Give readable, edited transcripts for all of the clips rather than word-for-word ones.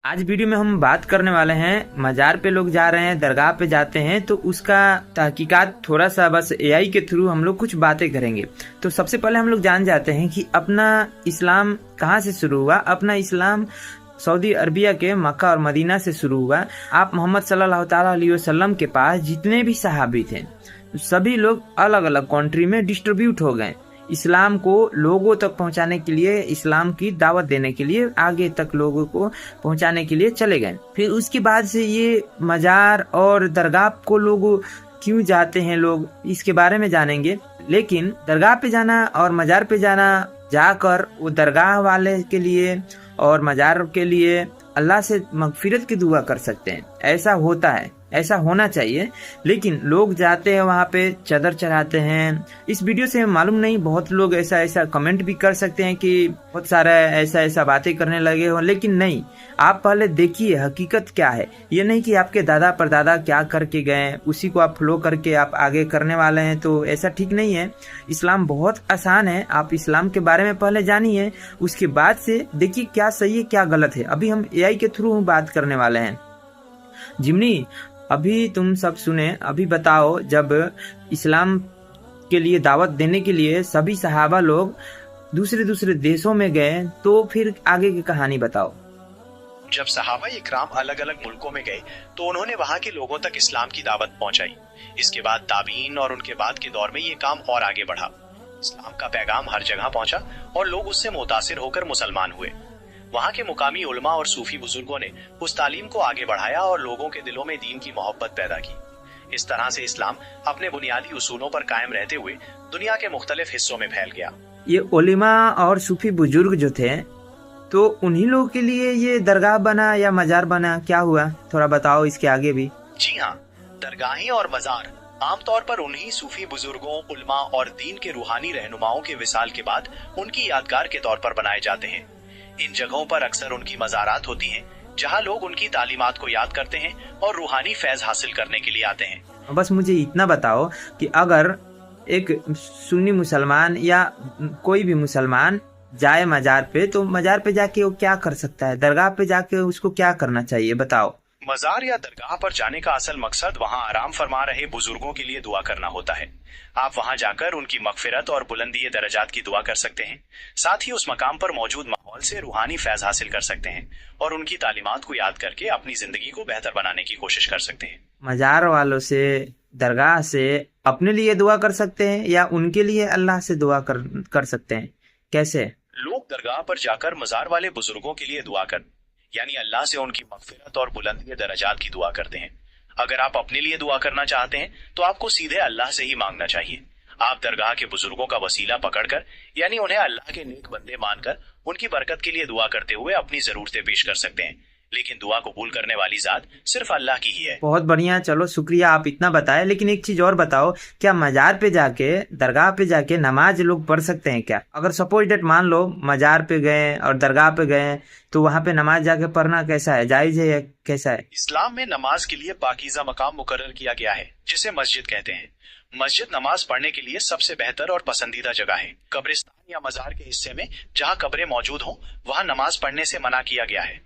आज वीडियो में हम बात करने वाले हैं मजार पे लोग जा रहे हैं, दरगाह पे जाते हैं तो उसका तहकीकात थोड़ा सा बस एआई के थ्रू हम लोग कुछ बातें करेंगे। तो सबसे पहले हम लोग जान जाते हैं कि अपना इस्लाम कहाँ से शुरू हुआ। अपना इस्लाम सऊदी अरबिया के मक्का और मदीना से शुरू हुआ। आप मोहम्मद सल्लल्लाहु अलैहि वसल्लम के पास जितने भी सहाबी थे सभी लोग अलग अलग कंट्री में डिस्ट्रीब्यूट हो गए। इस्लाम को लोगों तक पहुंचाने के लिए, इस्लाम की दावत देने के लिए, आगे तक लोगों को पहुंचाने के लिए चले गए। फिर उसके बाद से ये मजार और दरगाह को लोग क्यों जाते हैं लोग, इसके बारे में जानेंगे। लेकिन दरगाह पे जाना और मजार पे जाना, जाकर वो दरगाह वाले के लिए और मजार के लिए अल्लाह से मगफिरत की दुआ कर सकते हैं। ऐसा होता है, ऐसा होना चाहिए। लेकिन लोग जाते हैं वहाँ पे चादर चढ़ाते हैं। इस वीडियो से मालूम नहीं, बहुत लोग ऐसा कमेंट भी कर सकते हैं कि बहुत सारा ऐसा बातें करने लगे हो, लेकिन नहीं, आप पहले देखिए हकीकत क्या है। ये नहीं कि आपके दादा परदादा क्या करके गए उसी को आप फॉलो करके आप आगे करने वाले हैं, तो ऐसा ठीक नहीं है। इस्लाम बहुत आसान है, आप इस्लाम के बारे में पहले जानिए, उसके बाद से देखिए क्या सही है क्या गलत है। अभी हम एआई के थ्रू बात करने वाले हैं। जिमनी, अभी तुम सब सुने, अभी बताओ, जब इस्लाम के लिए दावत देने के लिए सभी सहाबा लोग दूसरे देशों में गए, तो फिर आगे की कहानी बताओ। जब सहाबा इकराम अलग अलग मुल्कों में गए तो उन्होंने वहां के लोगों तक इस्लाम की दावत पहुंचाई। इसके बाद ताबीन और उनके बाद के दौर में ये काम और आगे बढ़ा। इस्लाम का पैगाम हर जगह पहुंचा और लोग उससे मुतासिर होकर मुसलमान हुए। वहाँ के मुकामी उलमा और सूफी बुजुर्गों ने उस तालीम को आगे बढ़ाया और लोगों के दिलों में दीन की मोहब्बत पैदा की। इस तरह से इस्लाम अपने बुनियादी उसूलों पर कायम रहते हुए दुनिया के मुख्तलिफ हिस्सों में फैल गया। ये उलमा और सूफी बुजुर्ग जो थे, तो उन्हीं लोगों के लिए ये दरगाह बना या मजार बना, क्या हुआ थोड़ा बताओ इसके आगे भी। जी हाँ, दरगाहें और मजार आमतौर पर उन्हीं सूफी बुजुर्गों, उलमा और दीन के रूहानी रहनुमाओं के विसाल के बाद उनकी यादगार के तौर पर बनाए जाते हैं। इन जगहों पर अक्सर उनकी मज़ारात होती हैं, जहां लोग उनकी तालीमात को याद करते हैं और रूहानी फैज हासिल करने के लिए आते हैं। बस मुझे इतना बताओ कि अगर एक सुन्नी मुसलमान या कोई भी मुसलमान जाए मजार पे, तो मजार पे जाके वो क्या कर सकता है, दरगाह पे जाके उसको क्या करना चाहिए बताओ। मजार या दरगाह पर जाने का असल मकसद वहां आराम फरमा रहे बुजुर्गों के लिए दुआ करना होता है। आप वहां जाकर उनकी मगफिरत और बुलंदी दर्जात की दुआ कर सकते हैं। साथ ही उस मकाम पर मौजूद माहौल से रूहानी फैज हासिल कर सकते हैं और उनकी तालीमात को याद करके अपनी जिंदगी को बेहतर बनाने की कोशिश कर सकते हैं। मजार वालों से, दरगाह से अपने लिए दुआ कर सकते हैं या उनके लिए अल्लाह से दुआ कर सकते हैं, कैसे? लोग दरगाह पर जाकर मजार वाले बुजुर्गों के लिए दुआ कर, यानी अल्लाह से उनकी मगफिरत और बुलंदी दर्जात की दुआ करते हैं। अगर आप अपने लिए दुआ करना चाहते हैं तो आपको सीधे अल्लाह से ही मांगना चाहिए। आप दरगाह के बुजुर्गों का वसीला पकड़कर, यानी उन्हें अल्लाह के नेक बंदे मानकर उनकी बरकत के लिए दुआ करते हुए अपनी जरूरतें पेश कर सकते हैं। लेकिन दुआ कबूल करने वाली जात सिर्फ अल्लाह की ही है। बहुत बढ़िया, चलो शुक्रिया, आप इतना बताए। लेकिन एक चीज और बताओ, क्या मजार पे जाके, दरगाह पे जाके नमाज लोग पढ़ सकते हैं क्या? अगर सपोज डेट मान लो मजार पे गए और दरगाह पे गए, तो वहाँ पे नमाज जाके पढ़ना कैसा है, जायज है या कैसा है? इस्लाम में नमाज के लिए पाकीज़ा मकाम मुकर्रर किया गया है, जिसे मस्जिद कहते हैं। मस्जिद नमाज पढ़ने के लिए सबसे बेहतर और पसंदीदा जगह है। कब्रिस्तान या मजार के हिस्से में जहाँ कब्रें मौजूद हों, वहाँ नमाज पढ़ने से मना किया गया है।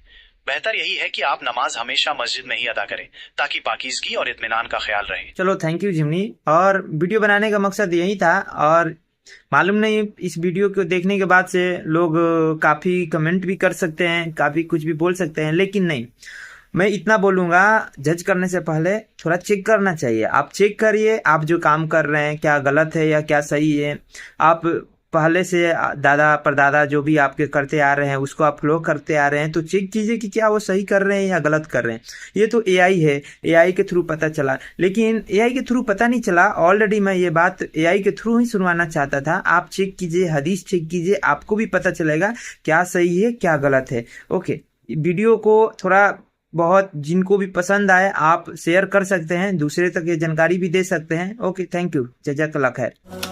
बेहतर यही है कि आप नमाज हमेशा मस्जिद में ही अदा करें, ताकि पाकीज़गी और इत्मीनान का ख्याल रहे। चलो, थैंक यू जिमनी। और वीडियो बनाने का मकसद यही था, और मालूम नहीं इस वीडियो को देखने के बाद से लोग काफी कमेंट भी कर सकते हैं, काफी कुछ भी बोल सकते हैं, लेकिन नहीं, मैं इतना बोलूंगा, जज करने से पहले थोड़ा चेक करना चाहिए। आप चेक करिए, आप जो काम कर रहे हैं क्या गलत है या क्या सही है। आप पहले से दादा परदादा जो भी आपके करते आ रहे हैं उसको आप फॉलो करते आ रहे हैं, तो चेक कीजिए कि क्या वो सही कर रहे हैं या गलत कर रहे हैं। ये तो एआई है, एआई के थ्रू पता चला, लेकिन एआई के थ्रू पता नहीं चला। ऑलरेडी मैं ये बात एआई के थ्रू ही सुनवाना चाहता था। आप चेक कीजिए, हदीस चेक कीजिए, आपको भी पता चलेगा क्या सही है क्या गलत है। ओके, वीडियो को थोड़ा बहुत जिनको भी पसंद आए आप शेयर कर सकते हैं, दूसरे तक ये जानकारी भी दे सकते हैं। ओके, थैंक यू, जज़ाकल्लाह खैर।